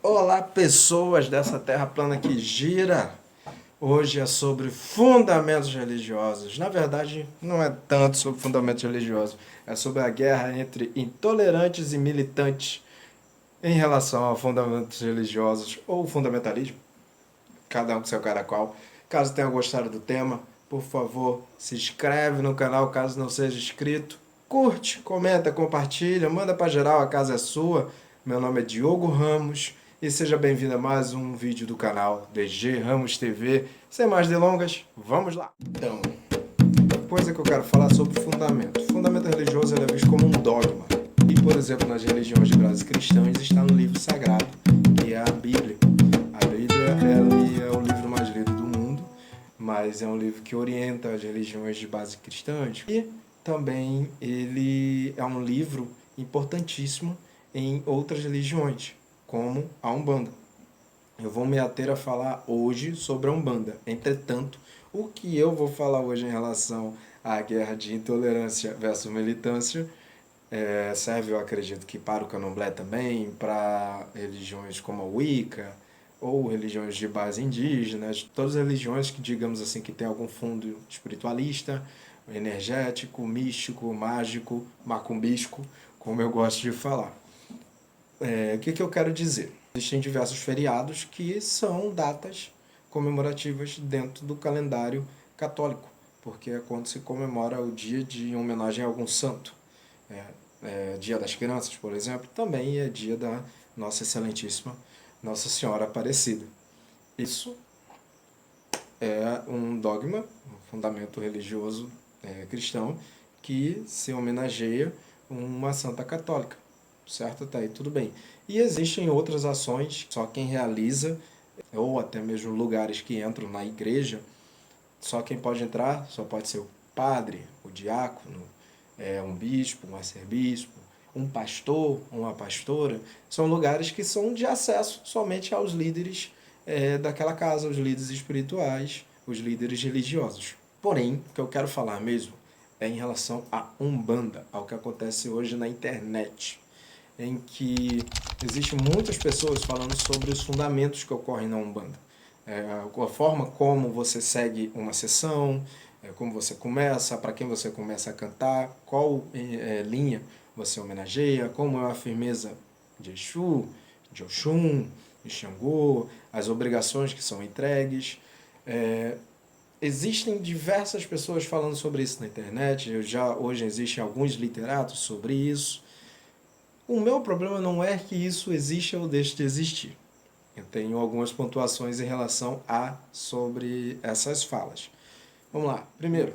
Olá, pessoas dessa terra plana que gira. Hoje é sobre fundamentos religiosos. Na verdade, não é tanto sobre fundamentos religiosos, é sobre a guerra entre intolerantes e militantes em relação a fundamentos religiosos ou fundamentalismo, cada um com seu caracol. Caso tenha gostado do tema, por favor, se inscreve no canal caso não seja inscrito. Curte, comenta, compartilha, manda para geral, a casa é sua. Meu nome é Diogo Ramos e seja bem-vindo a mais um vídeo do canal DG Ramos TV. Sem mais delongas, vamos lá! Então, coisa que eu quero falar sobre fundamento. Fundamento religioso é visto como um dogma. E, por exemplo, nas religiões de base cristãs está no livro sagrado, que é a Bíblia. A Bíblia ela é o livro mais lido do mundo, mas é um livro que orienta as religiões de base cristãs. E também ele é um livro importantíssimo em outras religiões, como a Umbanda. Eu vou me ater a falar hoje sobre a Umbanda. Entretanto, o que eu vou falar hoje em relação à guerra de intolerância versus militância serve, eu acredito, que para o candomblé também, para religiões como a Wicca, ou religiões de base indígena, todas as religiões que, digamos assim, que tem algum fundo espiritualista, energético, místico, mágico, macumbístico, como eu gosto de falar. O que eu quero dizer? Existem diversos feriados que são datas comemorativas dentro do calendário católico, porque é quando se comemora o dia de homenagem a algum santo. Dia das Crianças, por exemplo, também é dia da Nossa Excelentíssima Nossa Senhora Aparecida. Isso é um dogma, um fundamento religioso cristão que se homenageia uma santa católica, certo? Tá aí tudo bem. E existem outras ações, só quem realiza, ou até mesmo lugares que entram na igreja, só quem pode entrar só pode ser o padre, o diácono, um bispo, um arcebispo, um pastor, uma pastora. São lugares que são de acesso somente aos líderes daquela casa, os líderes espirituais, os líderes religiosos. Porém, o que eu quero falar mesmo é em relação à Umbanda, ao que acontece hoje na internet, em que existem muitas pessoas falando sobre os fundamentos que ocorrem na Umbanda. A forma como você segue uma sessão, como você começa, para quem você começa a cantar, qual linha você homenageia, como é a firmeza de Exu, de Oxum, de Xangô, as obrigações que são entregues. Existem diversas pessoas falando sobre isso na internet, hoje existem alguns literatos sobre isso. O meu problema não é que isso existe ou deixe de existir. Eu tenho algumas pontuações em relação sobre essas falas. Vamos lá. Primeiro,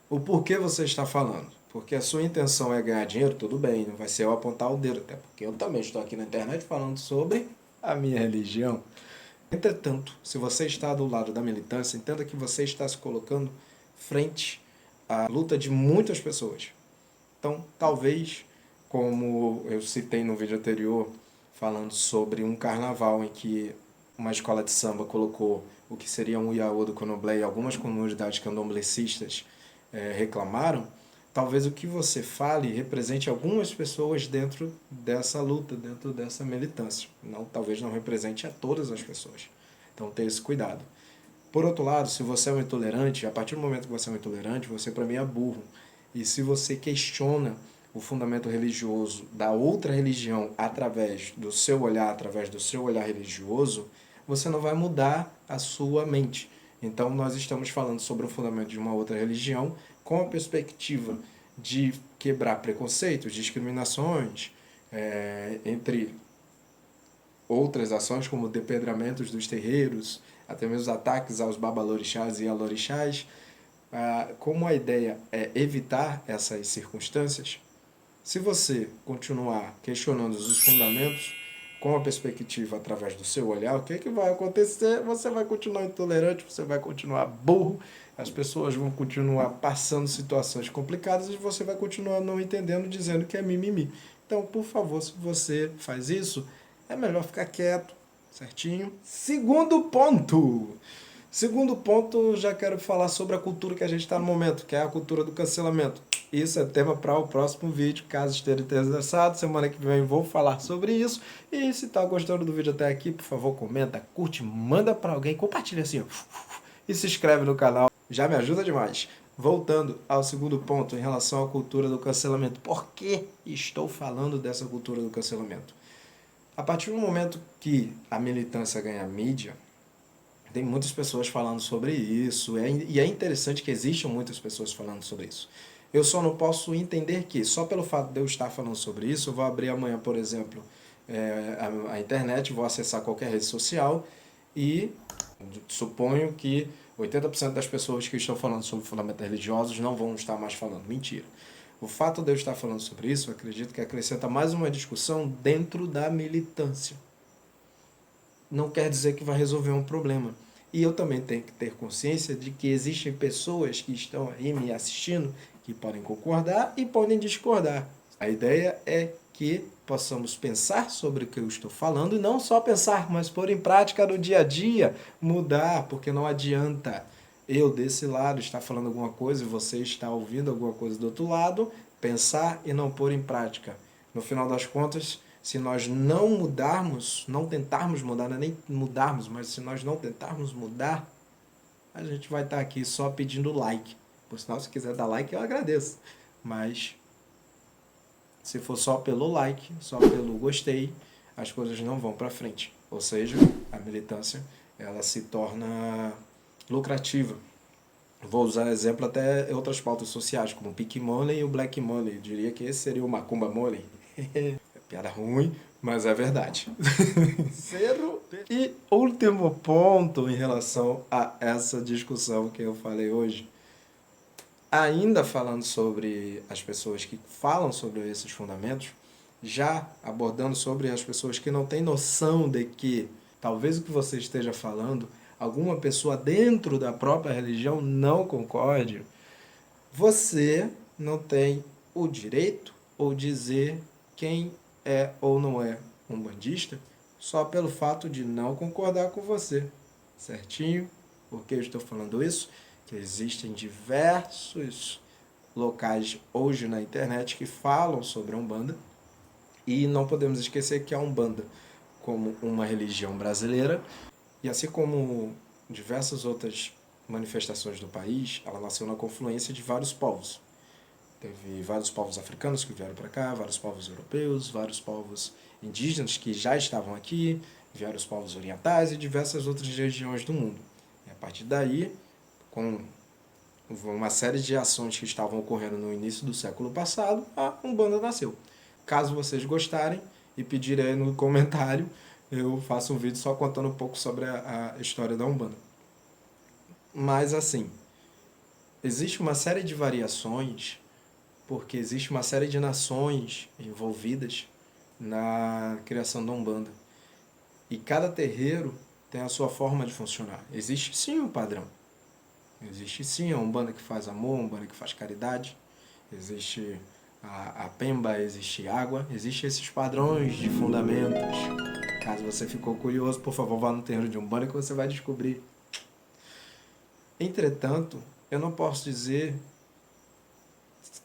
o porquê você está falando. Porque a sua intenção é ganhar dinheiro, tudo bem, não vai ser eu apontar o dedo, até porque eu também estou aqui na internet falando sobre a minha religião. Entretanto, se você está do lado da militância, entenda que você está se colocando frente à luta de muitas pessoas. Então, talvez, como eu citei no vídeo anterior, falando sobre um carnaval em que uma escola de samba colocou o que seria um iaô do candomblé e algumas comunidades candomblecistas reclamaram, talvez o que você fale represente algumas pessoas dentro dessa luta, dentro dessa militância. Não, talvez não represente a todas as pessoas. Então tenha esse cuidado. Por outro lado, se você é um intolerante, a partir do momento que você é um intolerante, você para mim é burro. E se você questiona o fundamento religioso da outra religião através do seu olhar religioso, você não vai mudar a sua mente. Então nós estamos falando sobre o fundamento de uma outra religião com a perspectiva de quebrar preconceitos, discriminações, entre outras ações como depedramentos dos terreiros, até mesmo ataques aos babalorixás e alorixás. Como a ideia é evitar essas circunstâncias, se você continuar questionando os fundamentos com a perspectiva através do seu olhar, o que, que vai acontecer? Você vai continuar intolerante, você vai continuar burro, as pessoas vão continuar passando situações complicadas e você vai continuar não entendendo, dizendo que é mimimi. Então, por favor, se você faz isso, é melhor ficar quieto, certinho? Segundo ponto. Segundo ponto, já quero falar sobre a cultura que a gente está no momento, que é a cultura do cancelamento. isso é tema para o próximo vídeo, caso esteja interessado. Semana que vem vou falar sobre isso. E se está gostando do vídeo até aqui, por favor, comenta, curte, manda para alguém, compartilha assim, ó, e se inscreve no canal. Já me ajuda demais. Voltando ao segundo ponto em relação à cultura do cancelamento. Por que estou falando dessa cultura do cancelamento? A partir do momento que a militância ganha mídia, tem muitas pessoas falando sobre isso, e é interessante que existam muitas pessoas falando sobre isso. Eu só não posso entender que, só pelo fato de eu estar falando sobre isso, eu vou abrir amanhã, por exemplo, a internet, vou acessar qualquer rede social e suponho que 80% das pessoas que estão falando sobre fundamentos religiosos não vão estar mais falando. Mentira. O fato de eu estar falando sobre isso, eu acredito que acrescenta mais uma discussão dentro da militância. Não quer dizer que vai resolver um problema. E eu também tenho que ter consciência de que existem pessoas que estão aí me assistindo que podem concordar e podem discordar. A ideia é que possamos pensar sobre o que eu estou falando e não só pensar, mas pôr em prática no dia a dia, mudar, porque não adianta eu desse lado estar falando alguma coisa e você está ouvindo alguma coisa do outro lado, pensar e não pôr em prática. No final das contas, se nós não mudarmos, não tentarmos mudar, não é nem mudarmos, mas se nós não tentarmos mudar, a gente vai estar aqui só pedindo like. Por sinal, se quiser dar like, eu agradeço. Mas se for só pelo like, só pelo gostei, as coisas não vão para frente. Ou seja, a militância ela se torna lucrativa. Vou usar exemplo até em outras pautas sociais, como o Pink Money e o Black Money. Eu diria que esse seria o Macumba Money. É piada ruim, mas é verdade. Zero. E último ponto em relação a essa discussão que eu falei hoje. Ainda falando sobre as pessoas que falam sobre esses fundamentos, já abordando sobre as pessoas que não têm noção de que talvez o que você esteja falando, alguma pessoa dentro da própria religião não concorde, você não tem o direito ou dizer quem é ou não é um bandista só pelo fato de não concordar com você, certinho? Por que eu estou falando isso? Que existem diversos locais hoje na internet que falam sobre a Umbanda e não podemos esquecer que a Umbanda, como uma religião brasileira, e assim como diversas outras manifestações do país, ela nasceu na confluência de vários povos. Teve vários povos africanos que vieram para cá, vários povos europeus, vários povos indígenas que já estavam aqui, vieram os povos orientais e diversas outras regiões do mundo. E a partir daí, com uma série de ações que estavam ocorrendo no início do século passado, a Umbanda nasceu. Caso vocês gostarem e pedirem aí no comentário, eu faço um vídeo só contando um pouco sobre a história da Umbanda. Mas assim, existe uma série de variações, porque existe uma série de nações envolvidas na criação da Umbanda. E cada terreiro tem a sua forma de funcionar. Existe sim um padrão. Existe sim a Umbanda que faz amor, a Umbanda que faz caridade. Existe a Pemba, existe água. Existem esses padrões de fundamentos. Caso você ficou curioso, por favor, vá no terreiro de Umbanda que você vai descobrir. Entretanto, eu não posso dizer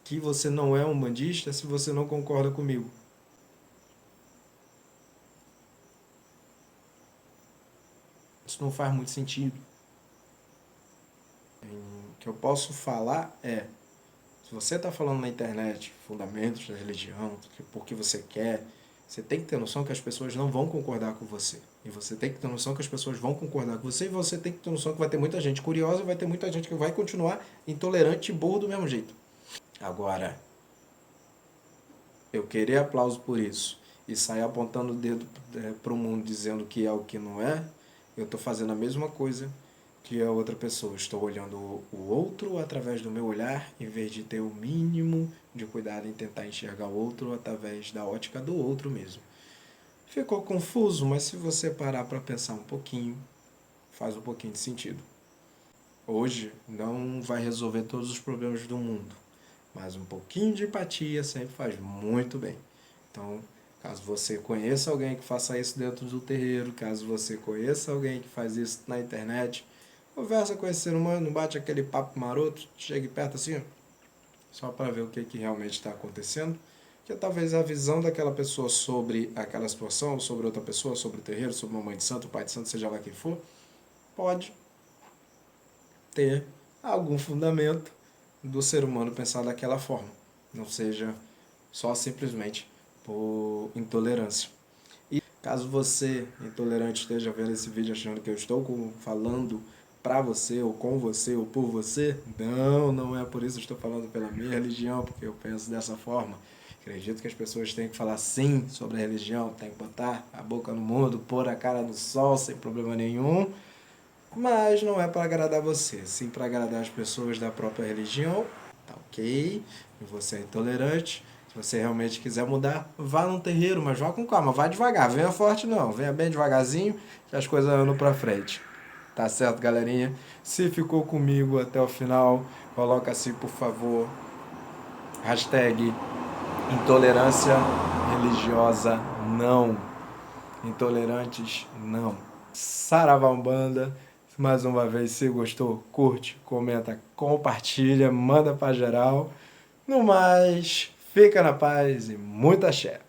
que você não é umbandista se você não concorda comigo. Isso não faz muito sentido. O que eu posso falar é, se você está falando na internet fundamentos da religião, porque você quer, você tem que ter noção que as pessoas não vão concordar com você. E você tem que ter noção que as pessoas vão concordar com você, e você tem que ter noção que vai ter muita gente curiosa e vai ter muita gente que vai continuar intolerante e burro do mesmo jeito. Agora, eu querer aplauso por isso e sair apontando o dedo para o mundo dizendo que é o que não é, eu estou fazendo a mesma coisa que a outra pessoa. Estou olhando o outro através do meu olhar, em vez de ter o mínimo de cuidado em tentar enxergar o outro através da ótica do outro mesmo. Ficou confuso, mas se você parar para pensar um pouquinho, faz um pouquinho de sentido. Hoje não vai resolver todos os problemas do mundo, mas um pouquinho de empatia sempre faz muito bem. Então, caso você conheça alguém que faça isso dentro do terreiro, caso você conheça alguém que faz isso na internet, conversa com esse ser humano, bate aquele papo maroto, chegue perto assim, ó, só para ver o que realmente está acontecendo, que talvez a visão daquela pessoa sobre aquela situação, sobre outra pessoa, sobre o terreiro, sobre uma mãe de santo, pai de santo, seja lá quem for, pode ter algum fundamento do ser humano pensar daquela forma, não seja só simplesmente por intolerância. E caso você, intolerante, esteja vendo esse vídeo achando que eu estou falando para você, ou com você, ou por você, não é por isso que estou falando pela minha religião, porque eu penso dessa forma. Acredito que as pessoas têm que falar sim sobre a religião, têm que botar a boca no mundo, pôr a cara no sol sem problema nenhum, mas não é para agradar você, sim para agradar as pessoas da própria religião, tá ok? E você é intolerante, se você realmente quiser mudar, vá num terreiro, mas vá com calma, vá devagar, venha forte não, venha bem devagarzinho, que as coisas andam para frente. Tá certo, galerinha? Se ficou comigo até o final, coloca assim, por favor, hashtag intolerância religiosa não. Intolerantes não. Saravá Umbanda. Mais uma vez, se gostou, curte, comenta, compartilha, manda pra geral. No mais, fica na paz e muita axé.